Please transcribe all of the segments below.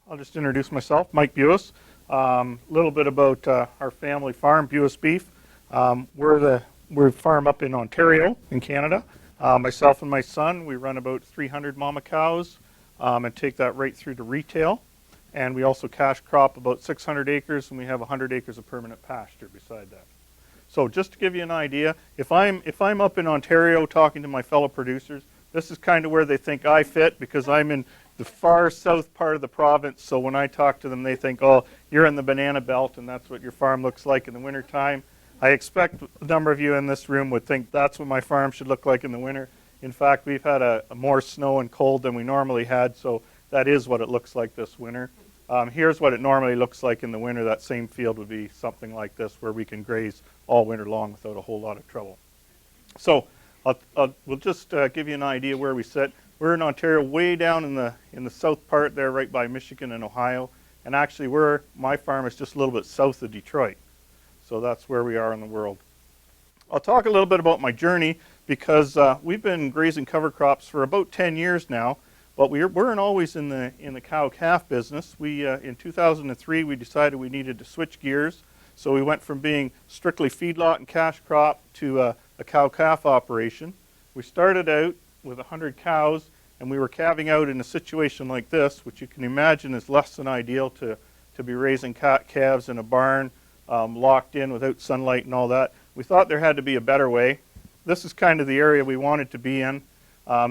I'll just introduce myself, Mike Buis. A little bit about our family farm, Buis Beef. We farm up in Ontario, in Canada. Myself and my son, we run about 300 mama cows and take that right through to retail. And we also cash crop about 600 acres, and we have 100 acres of permanent pasture beside that. So just to give you an idea, if I'm up in Ontario talking to my fellow producers, this is kind of where they think I fit, because I'm in the far south part of the province. So when I talk to them, they think, oh, you're in the banana belt and that's what your farm looks like in the wintertime. I expect a number of you in this room would think that's what my farm should look like in the winter. In fact, we've had a more snow and cold than we normally had, so that is what it looks like this winter. Here's what it normally looks like in the winter. That same field would be something like this, where we can graze all winter long without a whole lot of trouble. So we'll just give you an idea where we sit. We're in Ontario, way down in the south part there, right by Michigan and Ohio. And actually, my farm is just a little bit south of Detroit. So that's where we are in the world. I'll talk a little bit about my journey, because we've been grazing cover crops for about 10 years now. But we weren't always in the cow-calf business. In 2003, we decided we needed to switch gears. So we went from being strictly feedlot and cash crop to a cow-calf operation. We started out with 100 cows, and we were calving out in a situation like this, which you can imagine is less than ideal to be raising calves in a barn, locked in without sunlight and all that. We thought there had to be a better way. This is kind of the area we wanted to be in.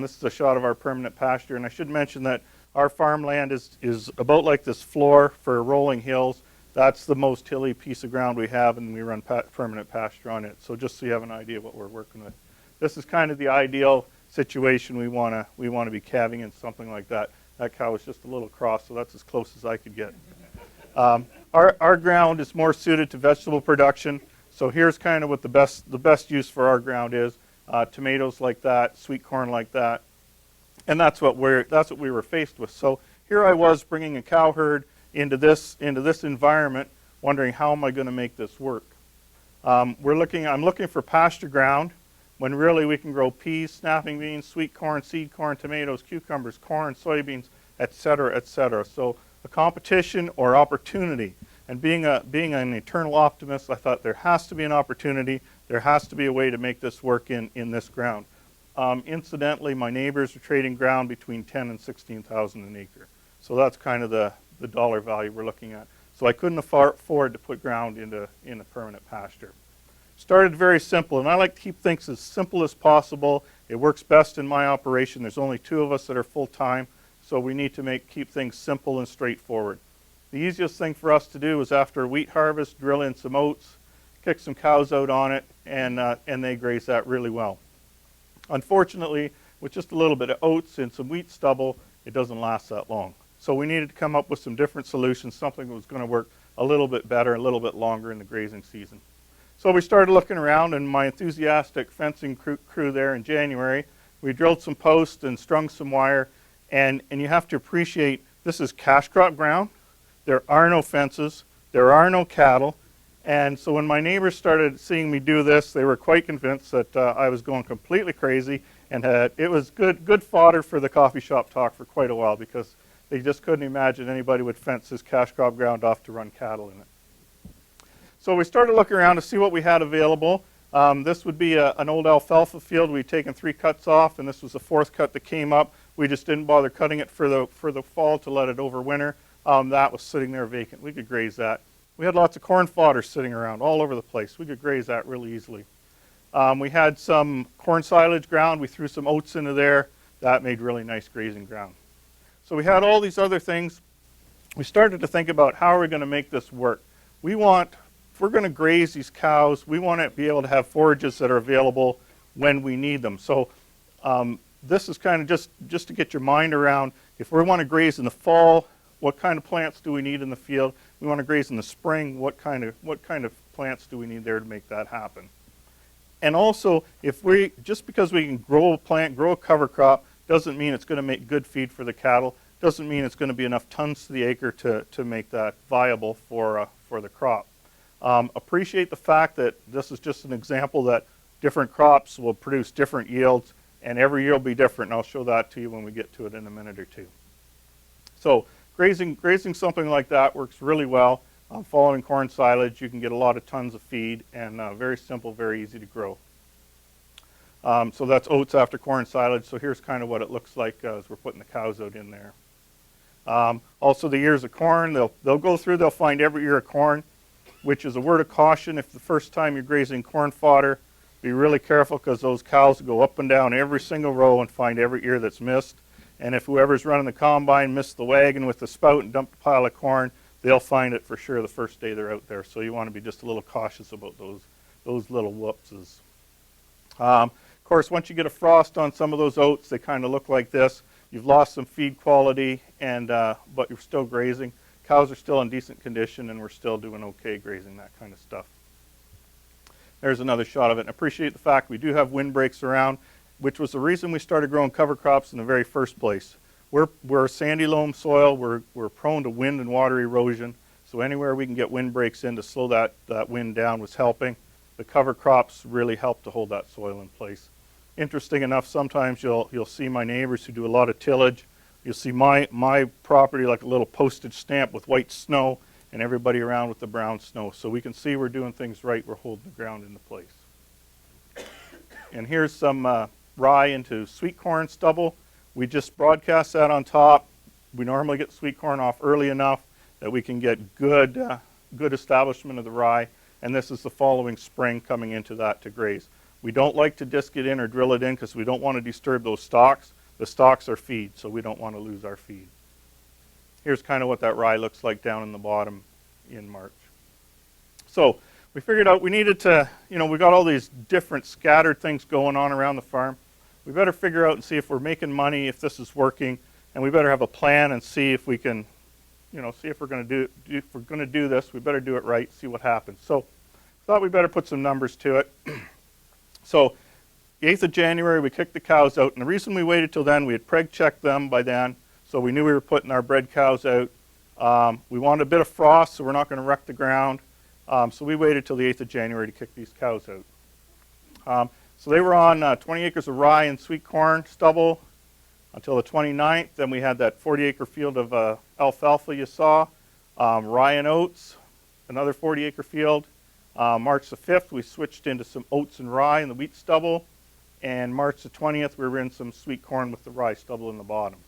This is a shot of our permanent pasture, and I should mention that our farmland is about like this floor for rolling hills. That's the most hilly piece of ground we have, and we run permanent pasture on it. So just so you have an idea what we're working with. This is kind of the ideal situation we want to be calving in, something like that. That cow was just a little cross, so that's as close as I could get. Our ground is more suited to vegetable production. So here's kind of what the best use for our ground is. Tomatoes like that, sweet corn like that, and that's what we were faced with. So here I was bringing a cow herd into this environment, wondering how am I going to make this work. I'm looking for pasture ground, when really we can grow peas, snapping beans, sweet corn, seed corn, tomatoes, cucumbers, corn, soybeans, etc., etc. So a competition or opportunity. And being an eternal optimist, I thought there has to be an opportunity. There has to be a way to make this work in this ground. Incidentally, my neighbors are trading ground between 10 and 16,000 an acre. So that's kind of the dollar value we're looking at. So I couldn't afford to put ground into a permanent pasture. Started very simple, and I like to keep things as simple as possible. It works best in my operation. There's only 2 of us that are full-time, so we need to keep things simple and straightforward. The easiest thing for us to do is after a wheat harvest, drill in some oats, kick some cows out on it, and they graze that really well. Unfortunately, with just a little bit of oats and some wheat stubble, it doesn't last that long. So we needed to come up with some different solutions, something that was going to work a little bit better, a little bit longer in the grazing season. So we started looking around, and my enthusiastic fencing crew there in January, we drilled some posts and strung some wire, and you have to appreciate this is cash crop ground. There are no fences, there are no cattle, and so when my neighbors started seeing me do this, they were quite convinced that I was going completely crazy, and it was good fodder for the coffee shop talk for quite a while, because they just couldn't imagine anybody would fence this cash crop ground off to run cattle in it. So we started looking around to see what we had available. This would be an old alfalfa field. We'd taken 3 cuts off, and this was the 4th cut that came up. We just didn't bother cutting it for the fall to let it overwinter. That was sitting there vacant. We could graze that. We had lots of corn fodder sitting around all over the place. We could graze that really easily. We had some corn silage ground. We threw some oats into there. That made really nice grazing ground. So we had all these other things. We started to think about how are we going to make this work. If we're going to graze these cows, we want to be able to have forages that are available when we need them. So this is kind of just to get your mind around, if we want to graze in the fall, what kind of plants do we need in the field? We want to graze in the spring, what kind of plants do we need there to make that happen? And also, just because we can grow a plant, grow a cover crop, doesn't mean it's going to make good feed for the cattle, doesn't mean it's going to be enough tons to the acre to make that viable for the crop. Appreciate the fact that this is just an example that different crops will produce different yields, and every year will be different, and I'll show that to you when we get to it in a minute or two. So grazing something like that works really well. Following corn silage, you can get a lot of tons of feed, and very simple, very easy to grow. So that's oats after corn silage. So here's kind of what it looks like as we're putting the cows out in there. Also the ears of corn, they'll go through, they'll find every ear of corn, which is a word of caution. If the first time you're grazing corn fodder, be really careful, because those cows go up and down every single row and find every ear that's missed. And if whoever's running the combine missed the wagon with the spout and dumped a pile of corn, they'll find it for sure the first day they're out there. So you want to be just a little cautious about those little whoopses. Of course, once you get a frost on some of those oats, they kind of look like this. You've lost some feed quality, and but you're still grazing. Cows are still in decent condition, and we're still doing okay grazing that kind of stuff. There's another shot of it. And appreciate the fact we do have windbreaks around, which was the reason we started growing cover crops in the very first place. We're sandy loam soil. We're prone to wind and water erosion. So anywhere we can get windbreaks in to slow that wind down was helping. The cover crops really help to hold that soil in place. Interesting enough, sometimes you'll see my neighbors who do a lot of tillage. You'll see my property like a little postage stamp with white snow, and everybody around with the brown snow. So we can see we're doing things right. We're holding the ground into place. And here's some rye into sweet corn stubble. We just broadcast that on top. We normally get sweet corn off early enough that we can get good establishment of the rye. And this is the following spring coming into that to graze. We don't like to disc it in or drill it in, because we don't want to disturb those stalks. The stalks are feed, so we don't want to lose our feed. Here's kind of what that rye looks like down in the bottom in March. So we figured out we needed to, we got all these different scattered things going on around the farm. We better figure out and see if we're making money, if this is working, and we better have a plan and see if we can, see if we're going to do this. We better do it right, see what happens. So thought we better put some numbers to it. So the 8th of January, we kicked the cows out, and the reason we waited till then, we had preg checked them by then, so we knew we were putting our bred cows out. We wanted a bit of frost, so we're not going to wreck the ground. So we waited till the 8th of January to kick these cows out. So they were on 20 acres of rye and sweet corn stubble until the 29th. Then we had that 40-acre field of alfalfa you saw, rye and oats, another 40-acre field. March the 5th, we switched into some oats and rye in the wheat stubble. And March the 20th, we were in some sweet corn with the rye stubble in the bottom.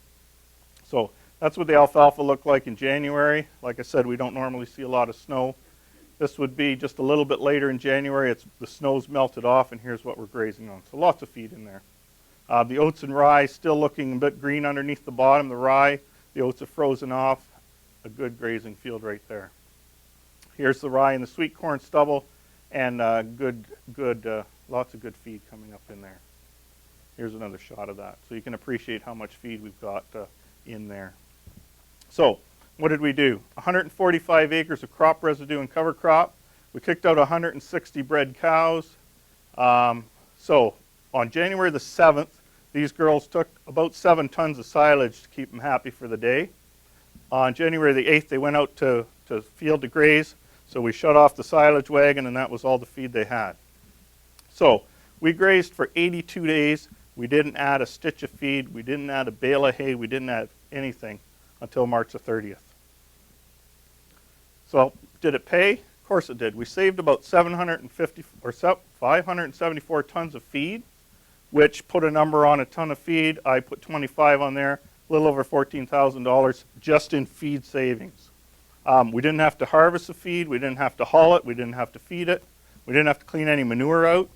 So that's what the alfalfa looked like in January. Like I said, we don't normally see a lot of snow. This would be just a little bit later in January. The snow's melted off, and here's what we're grazing on. So lots of feed in there. The oats and rye still looking a bit green underneath the bottom. The rye, the oats have frozen off. A good grazing field right there. Here's the rye and the sweet corn stubble, and lots of good feed coming up in there. Here's another shot of that. So you can appreciate how much feed we've got in there. So what did we do? 145 acres of crop residue and cover crop. We kicked out 160 bred cows. So on January the 7th, these girls took about 7 tons of silage to keep them happy for the day. On January the 8th, they went out to field to graze. So we shut off the silage wagon, and that was all the feed they had. So we grazed for 82 days. We didn't add a stitch of feed. We didn't add a bale of hay. We didn't add anything until March the 30th. So did it pay? Of course it did. We saved about 574 tons of feed, which put a number on a ton of feed. I put 25 on there, a little over $14,000 just in feed savings. We didn't have to harvest the feed. We didn't have to haul it. We didn't have to feed it. We didn't have to clean any manure out.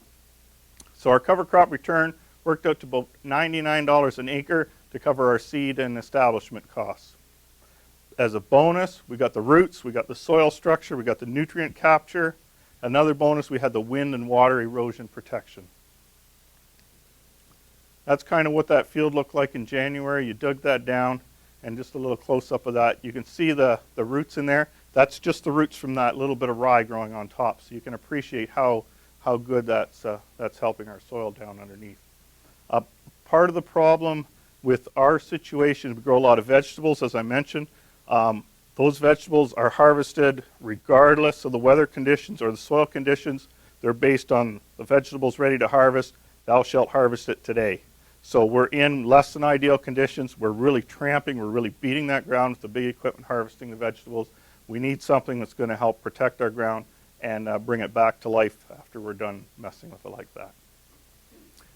So our cover crop return worked out to about $99 an acre to cover our seed and establishment costs. As a bonus, we got the roots, we got the soil structure, we got the nutrient capture. Another bonus, we had the wind and water erosion protection. That's kind of what that field looked like in January. You dug that down, and just a little close-up of that. You can see the roots in there. That's just the roots from that little bit of rye growing on top. So you can appreciate how good that's helping our soil down underneath. Part of the problem with our situation, we grow a lot of vegetables, as I mentioned. Those vegetables are harvested regardless of the weather conditions or the soil conditions. they're based on the vegetables ready to harvest. Thou shalt harvest it today. So we're in less than ideal conditions. We're really tramping. We're really beating that ground with the big equipment harvesting the vegetables. We need something that's going to help protect our ground and bring it back to life after we're done messing with it like that.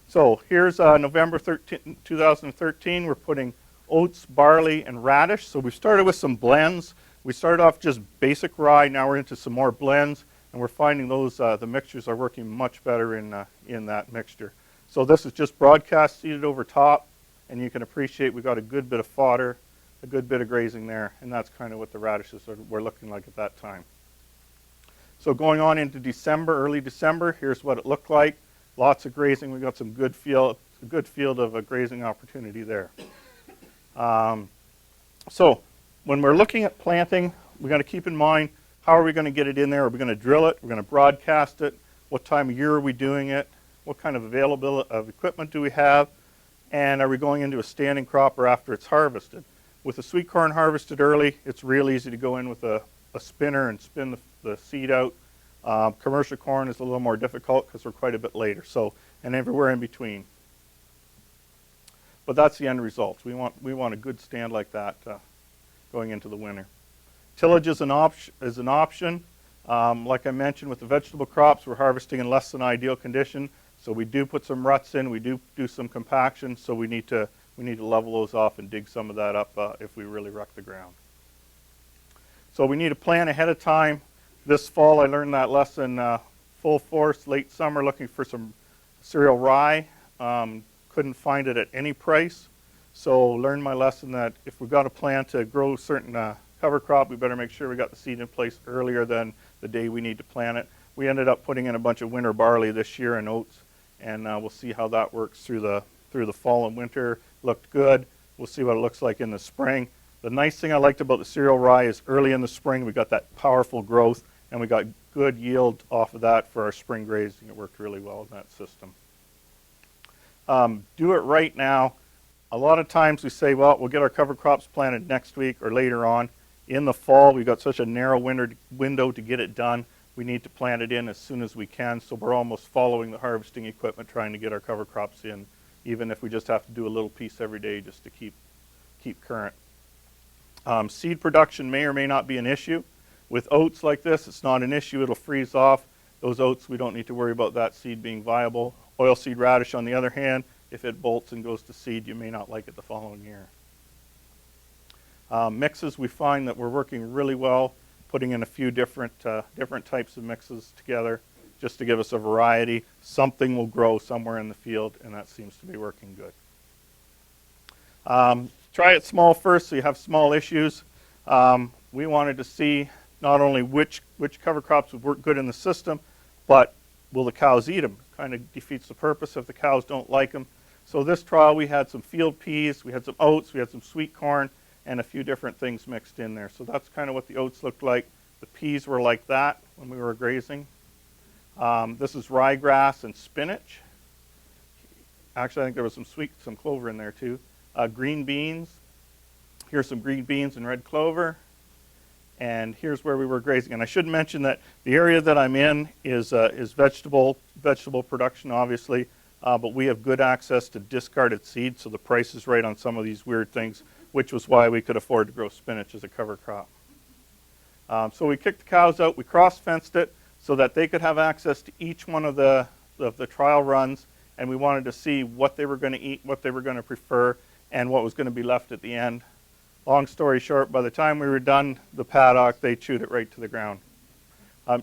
So here's November 13, 2013. We're putting oats, barley, and radish. So we started with some blends. We started off just basic rye. Now we're into some more blends, and we're finding those the mixtures are working much better in that mixture. So this is just broadcast seeded over top, and you can appreciate we've got a good bit of fodder, a good bit of grazing there, and that's kind of what the radishes were looking like at that time. So going on into December, early December, here's what it looked like. Lots of grazing. We got some good field, a good field of a grazing opportunity there. So when we're looking at planting, we got to keep in mind, how are we going to get it in there? Are we going to drill it? We're going to broadcast it. What time of year are we doing it? What kind of availability of equipment do we have? And are we going into a standing crop or after it's harvested? With the sweet corn harvested early, it's real easy to go in with a spinner and spin the seed out. Commercial corn is a little more difficult because we're quite a bit later. So, and everywhere in between. But that's the end result. We want a good stand like that going into the winter. Tillage is an option. Like I mentioned, with the vegetable crops, we're harvesting in less than ideal condition. So we do put some ruts in. We do some compaction. So we need to level those off and dig some of that up if we really wreck the ground. So we need to plan ahead of time. This fall, I learned that lesson full force, late summer, looking for some cereal rye. Couldn't find it at any price. So learned my lesson that if we've got a plan to grow certain cover crop, we better make sure we got the seed in place earlier than the day we need to plant it. We ended up putting in a bunch of winter barley this year and oats, and we'll see how that works through the fall and winter. Looked good. We'll see what it looks like in the spring. The nice thing I liked about the cereal rye is early in the spring we got that powerful growth, and we got good yield off of that for our spring grazing. It worked really well in that system. Do it right now. A lot of times we say, well, we'll get our cover crops planted next week or later on. In the fall, we've got such a narrow window to get it done. We need to plant it in as soon as we can, so we're almost following the harvesting equipment, trying to get our cover crops in, even if we just have to do a little piece every day just to keep current. Seed production may or may not be an issue. With oats like this, it's not an issue. It'll freeze off. Those oats, we don't need to worry about that seed being viable. Oilseed radish, on the other hand, if it bolts and goes to seed, you may not like it the following year. Mixes, we find that we're working really well, putting in a few different types of mixes together just to give us a variety. Something will grow somewhere in the field, and that seems to be working good. Try it small first so you have small issues. We wanted to see not only which cover crops would work good in the system, but will the cows eat them? Kind of defeats the purpose if the cows don't like them. So this trial we had some field peas, we had some oats, we had some sweet corn, and a few different things mixed in there. So that's kind of what the oats looked like. The peas were like that when we were grazing. This is ryegrass and spinach. Actually, I think there was some clover in there too. Green beans. Here's some green beans and red clover. And here's where we were grazing. And I should mention that the area that I'm in is vegetable production, obviously, but we have good access to discarded seed, so the price is right on some of these weird things, which was why we could afford to grow spinach as a cover crop. So we kicked the cows out. We cross-fenced it so that they could have access to each one of the trial runs, and we wanted to see what they were going to eat, what they were going to prefer, and what was going to be left at the end. Long story short, by the time we were done the paddock, they chewed it right to the ground.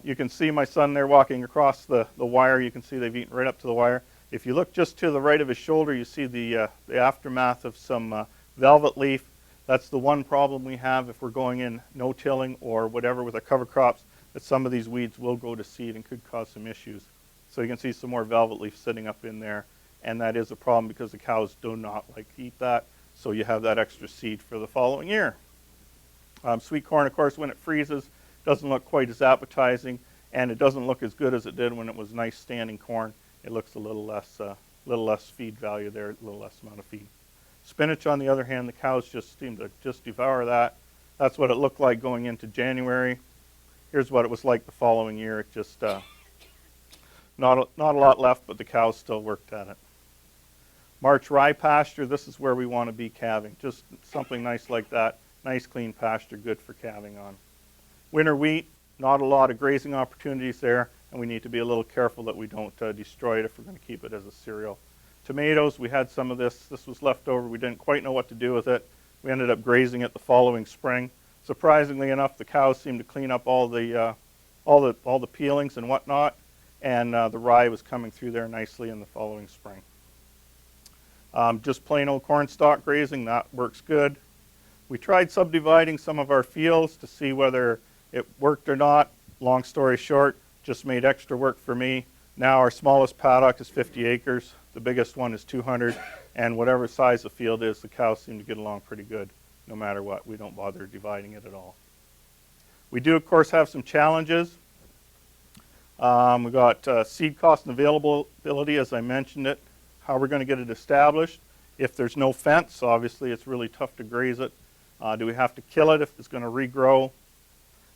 You can see my son there walking across the wire. You can see they've eaten right up to the wire. If you look just to the right of his shoulder, you see the aftermath of some velvet leaf. That's the one problem we have if we're going in no-tilling or whatever with our cover crops, that some of these weeds will go to seed and could cause some issues. So you can see some more velvet leaf sitting up in there, and that is a problem because the cows do not like to eat that. So you have that extra seed for the following year. Sweet corn, of course, when it freezes, doesn't look quite as appetizing, and it doesn't look as good as it did when it was nice standing corn. It looks a little less feed value there, a little less amount of feed. Spinach, on the other hand, the cows just seem to just devour that. That's what it looked like going into January. Here's what it was like the following year. It just Not a lot left, but the cows still worked at it. March rye pasture, this is where we want to be calving. Just something nice like that. Nice clean pasture, good for calving on. Winter wheat, not a lot of grazing opportunities there, and we need to be a little careful that we don't destroy it if we're going to keep it as a cereal. Tomatoes, we had some of this. This was left over. We didn't quite know what to do with it. We ended up grazing it the following spring. Surprisingly enough, the cows seemed to clean up all the peelings and whatnot, and the rye was coming through there nicely in the following spring. Just plain old corn stalk grazing, that works good. We tried subdividing some of our fields to see whether it worked or not. Long story short, just made extra work for me. Now our smallest paddock is 50 acres. The biggest one is 200, and whatever size the field is, the cows seem to get along pretty good no matter what. We don't bother dividing it at all. We do, of course, have some challenges. We've got seed cost and availability, as I mentioned it. How we're going to get it established. If there's no fence, obviously it's really tough to graze it. Do we have to kill it if it's going to regrow?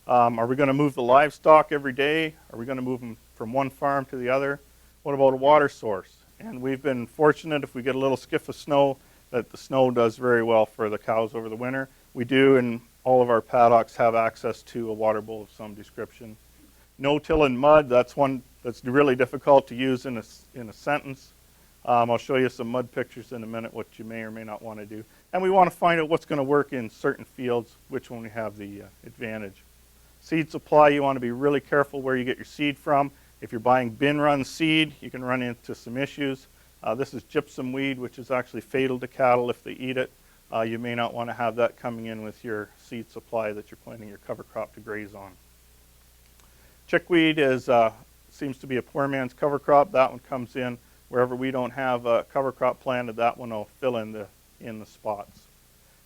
Are we going to move the livestock every day? Are we going to move them from one farm to the other? What about a water source? And we've been fortunate if we get a little skiff of snow that the snow does very well for the cows over the winter. We do, and all of our paddocks have access to a water bowl of some description. No-till in mud, that's one that's really difficult to use in a sentence. I'll show you some mud pictures in a minute, what you may or may not want to do. And we want to find out what's going to work in certain fields, which one we have the advantage. Seed supply, you want to be really careful where you get your seed from. If you're buying bin run seed, you can run into some issues. This is gypsum weed, which is actually fatal to cattle if they eat it. You may not want to have that coming in with your seed supply that you're planting your cover crop to graze on. Chickweed seems to be a poor man's cover crop. That one comes in wherever we don't have a cover crop planted. That one will fill in the spots.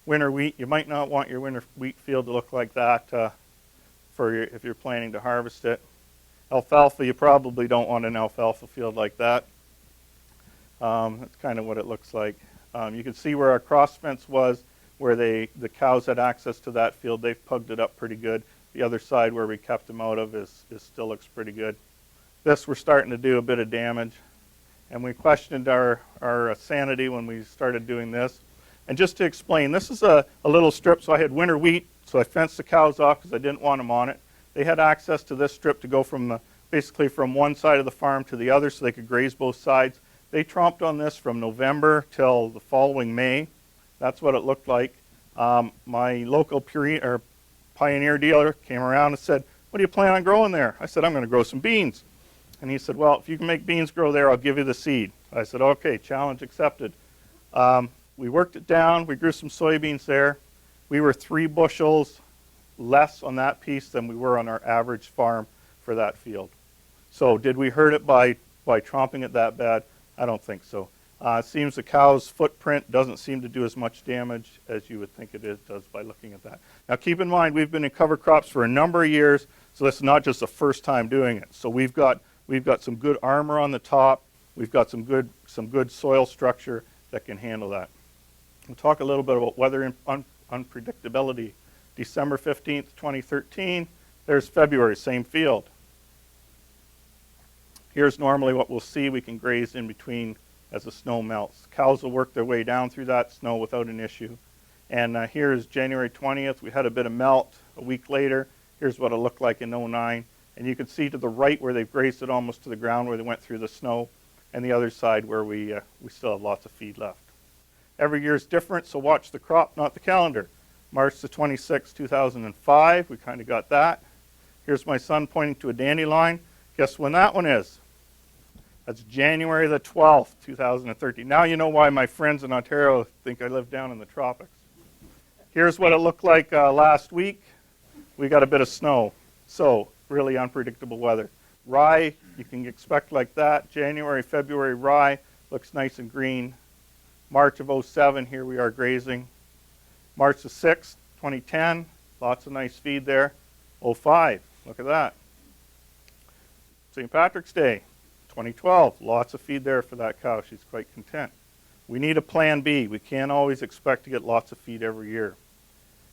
Winter wheat, you might not want your winter wheat field to look like that if you're planning to harvest it. Alfalfa, you probably don't want an alfalfa field like that. That's kind of what it looks like. You can see where our cross fence was, where the cows had access to that field. They've pugged it up pretty good. The other side where we kept them out of still looks pretty good. This, we're starting to do a bit of damage. And we questioned our sanity when we started doing this. And just to explain, this is a little strip, so I had winter wheat, so I fenced the cows off because I didn't want them on it. They had access to this strip to go basically from one side of the farm to the other so they could graze both sides. They tromped on this from November till the following May. That's what it looked like. My local Pioneer dealer came around and said, "What do you plan on growing there?" I said, "I'm going to grow some beans." And he said, "Well, if you can make beans grow there, I'll give you the seed." I said, "Okay, challenge accepted." We worked it down. We grew some soybeans there. We were 3 bushels less on that piece than we were on our average farm for that field. So did we hurt it by tromping it that bad? I don't think so. It seems the cow's footprint doesn't seem to do as much damage as you would think it does by looking at that. Now keep in mind, we've been in cover crops for a number of years, so this is not just the first time doing it. So we've got some good armor on the top. We've got some good soil structure that can handle that. We'll talk a little bit about weather and unpredictability. December 15th, 2013. There's February, same field. Here's normally what we'll see. We can graze in between as the snow melts. Cows will work their way down through that snow without an issue. And here's January 20th. We had a bit of melt. A week later, here's what it looked like in 09. And you can see to the right where they've grazed it almost to the ground where they went through the snow, and the other side where we still have lots of feed left. Every year is different, so watch the crop, not the calendar. March the 26th, 2005, we kind of got that. Here's my son pointing to a dandelion. Guess when that one is? That's January the 12th, 2013. Now you know why my friends in Ontario think I live down in the tropics. Here's what it looked like last week. We got a bit of snow, so really unpredictable weather. Rye, you can expect like that. January, February rye looks nice and green. March of 07, here we are grazing. March the 6th, 2010, lots of nice feed there. 05, look at that. St. Patrick's Day, 2012, lots of feed there for that cow. She's quite content. We need a plan B. We can't always expect to get lots of feed every year.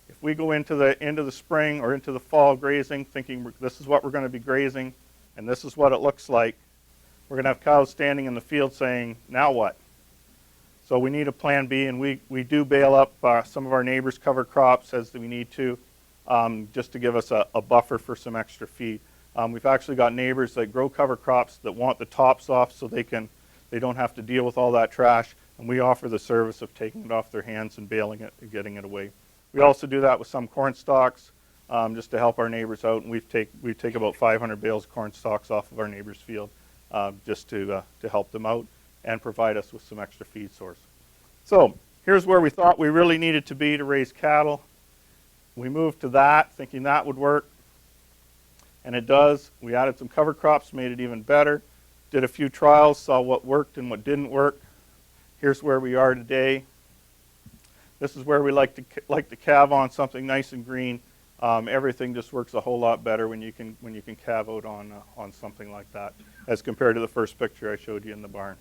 If we go into the end of the spring or into the fall grazing thinking this is what we're going to be grazing and this is what it looks like, we're going to have cows standing in the field saying, now what? So we need a plan B, and we do bale up some of our neighbors' cover crops as we need to, just to give us a buffer for some extra feed. We've actually got neighbors that grow cover crops that want the tops off so they don't have to deal with all that trash, and we offer the service of taking it off their hands and baling it and getting it away. We also do that with some corn stalks, just to help our neighbors out, and we take about 500 bales of corn stalks off of our neighbor's field, just to help them out and provide us with some extra feed source. So here's where we thought we really needed to be to raise cattle. We moved to that, thinking that would work, and it does. We added some cover crops, made it even better, did a few trials, saw what worked and what didn't work. Here's where we are today. This is where we like to calve on something nice and green. Everything just works a whole lot better when you can calve out on something like that, as compared to the first picture I showed you in the barn.